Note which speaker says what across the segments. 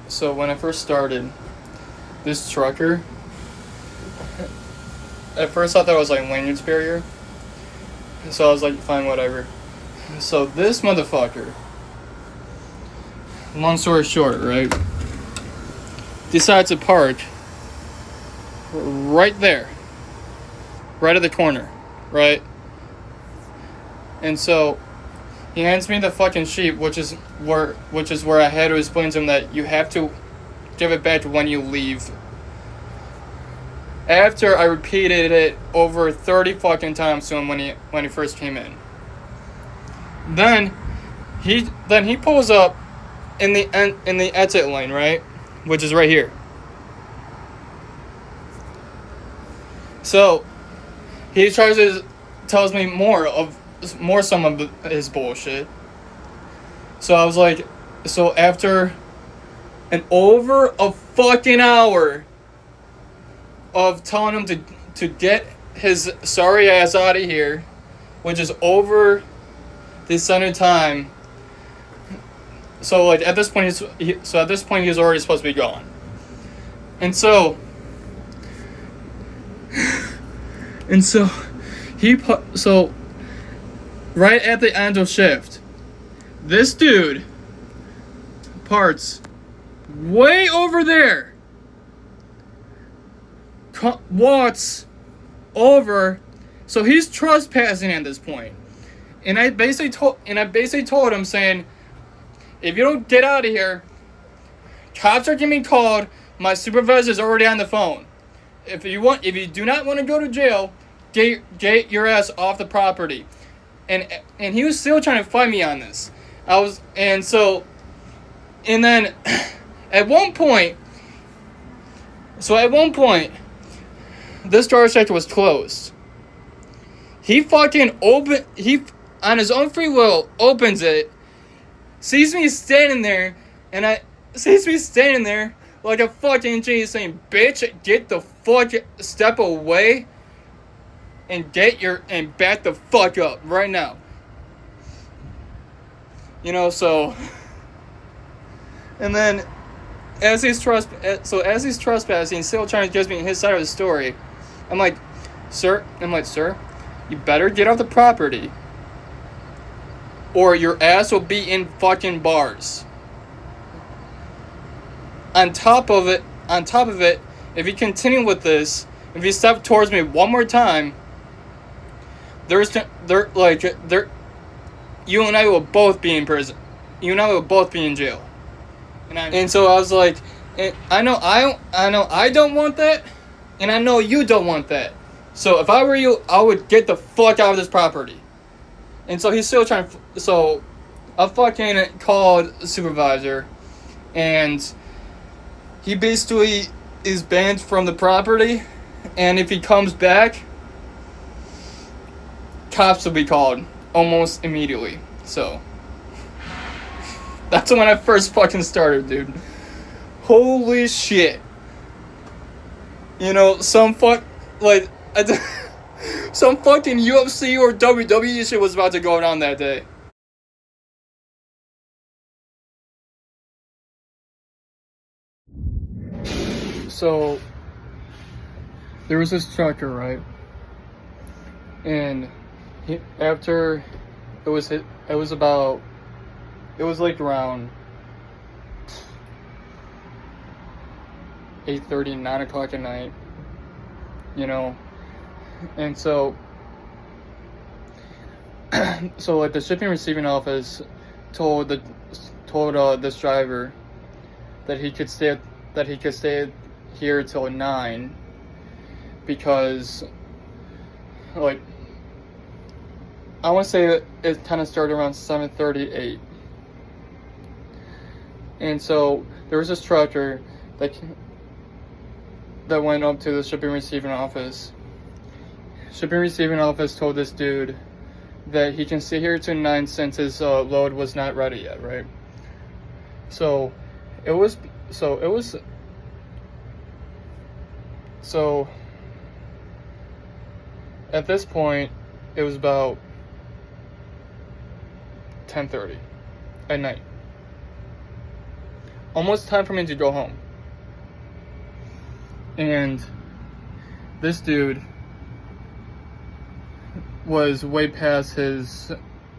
Speaker 1: So when I first started, this trucker, at first I thought it was like language barrier. So I was like, fine, whatever. So this motherfucker, long story short, right, decides to park right there, right at the corner, right? And so he hands me the fucking sheet, which is where I had to explain to him that you have to give it back when you leave. After I repeated it over 30 fucking times to him when he first came in. Then he pulls up in the exit lane, right? Which is right here. So he tells me more some of his bullshit. So I was like, so after over a fucking hour of telling him to get his sorry ass out of here, which is over the center time. So like at this point he's already supposed to be gone. And so right at the end of shift, this dude parts way over there, walks over, so he's trespassing at this point. And I basically told him, saying, if you don't get out of here, cops are getting called. My supervisor's already on the phone. If you do not want to go to jail, get your ass off the property. And he was still trying to fight me on this. And then at one point, this car sector was closed. He on his own free will opens it, sees me standing there like a fucking genius, saying, "Bitch, get the fuck, step away, and back the fuck up right now." You know, so, and then as he's trespassing, still trying to judge me his side of the story, I'm like, sir, you better get off the property, or your ass will be in fucking bars. On top of it, if you continue with this, if you step towards me one more time, you and I will both be in prison. You and I will both be in jail. And so I was like, I know I don't want that, and I know you don't want that. So if I were you, I would get the fuck out of this property. And so he's still trying to. So I fucking called the supervisor, and he basically is banned from the property. And if he comes back, cops will be called almost immediately. So that's when I first fucking started, dude. Holy shit. You know, some fucking UFC or WWE shit was about to go down that day. So there was this trucker, right? And after it was like around 8:30, 9 o'clock at night, you know. And so like the shipping receiving office told this driver that he could stay here till 9, because like I want to say it kind of started around 7:38. And so there was this trucker that went up to the shipping receiving office. Shipping receiving office told this dude that he can stay here till 9 since his load was not ready yet, right? So at this point it was about 10:30 at night. almost time for me to go home. And this dude was way past his,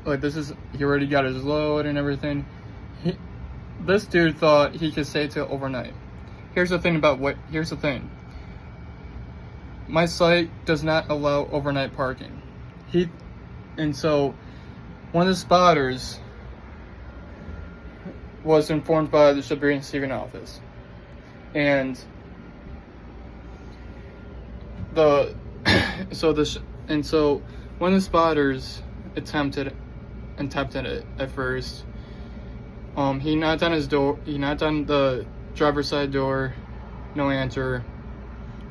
Speaker 1: like, he already got his load and everything. This dude thought he could stay till overnight. Here's the thing. My site does not allow overnight parking. And so one of the spotters was informed by the shipping and receiving office. And so one of the spotters attempted it at first. He knocked on his door. He knocked on the driver's side door. No answer.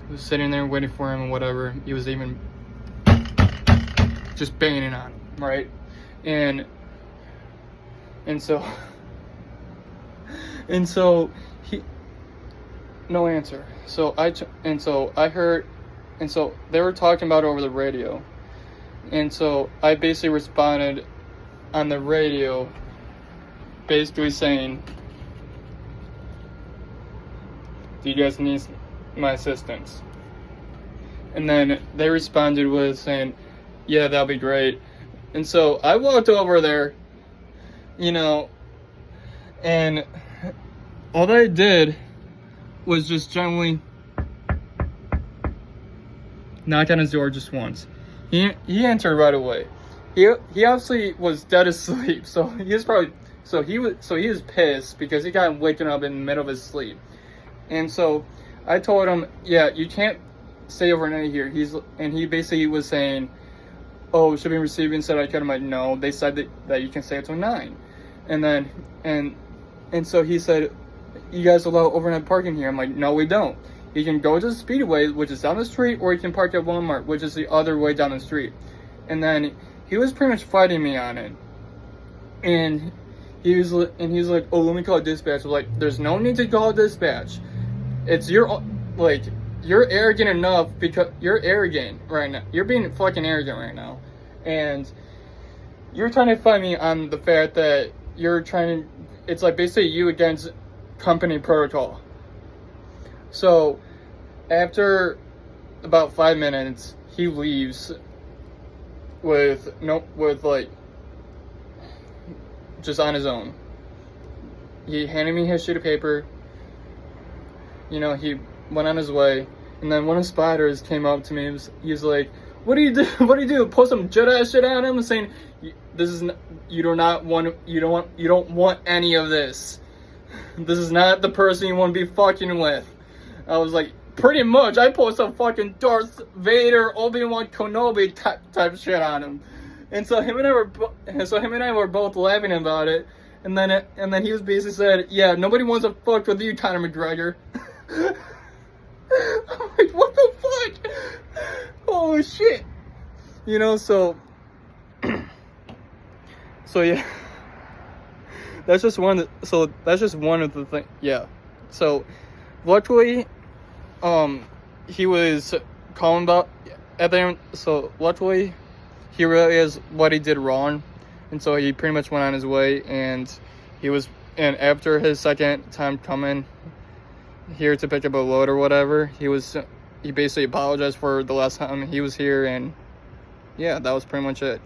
Speaker 1: He was sitting there waiting for him and whatever. He was even just banging on him, right? And so he, no answer. So they were talking about it over the radio. And so I basically responded on the radio, basically saying, do you guys need my assistance? And then they responded with saying, yeah, that'll be great. And so I walked over there, and all I did was just gently knock on his door just once. He answered right away. He obviously was dead asleep, so he was pissed because he got waking up in the middle of his sleep. And so I told him, yeah, you can't stay overnight here. He basically was saying, oh, should be receiving said I could. I'm like, no, they said that you can stay until 9. And so he said, you guys allow overnight parking here? I'm like, no, we don't. You can go to the Speedway, which is down the street, or you can park at Walmart, which is the other way down the street. And then he was pretty much fighting me on it. And he was like, oh, let me call dispatch. I was like, there's no need to call dispatch. It's you're arrogant enough because you're arrogant right now. You're being fucking arrogant right now. And you're trying to fight me on the fact that it's like basically you against company protocol. So after about 5 minutes, he leaves with just on his own. He handed me his sheet of paper. He went on his way, and then one of the spotters came up to me. He was like, "What do you do? What do you do? Post some Jedi shit on him, saying you don't want any of this. This is not the person you want to be fucking with." I was like, pretty much. I post some fucking Darth Vader, Obi-Wan Kenobi type shit on him, and so him and I were both laughing about it. And then he was basically said, "Yeah, nobody wants to fuck with you, Conor McGregor." I'm like, what the fuck? Oh shit. So yeah. That's just one of the things. Yeah. So luckily, he was calm about at the end. So luckily, he realized what he did wrong, and so he pretty much went on his way. And after his second time coming here to pick up a load or whatever, he basically apologized for the last time he was here, and yeah, that was pretty much it.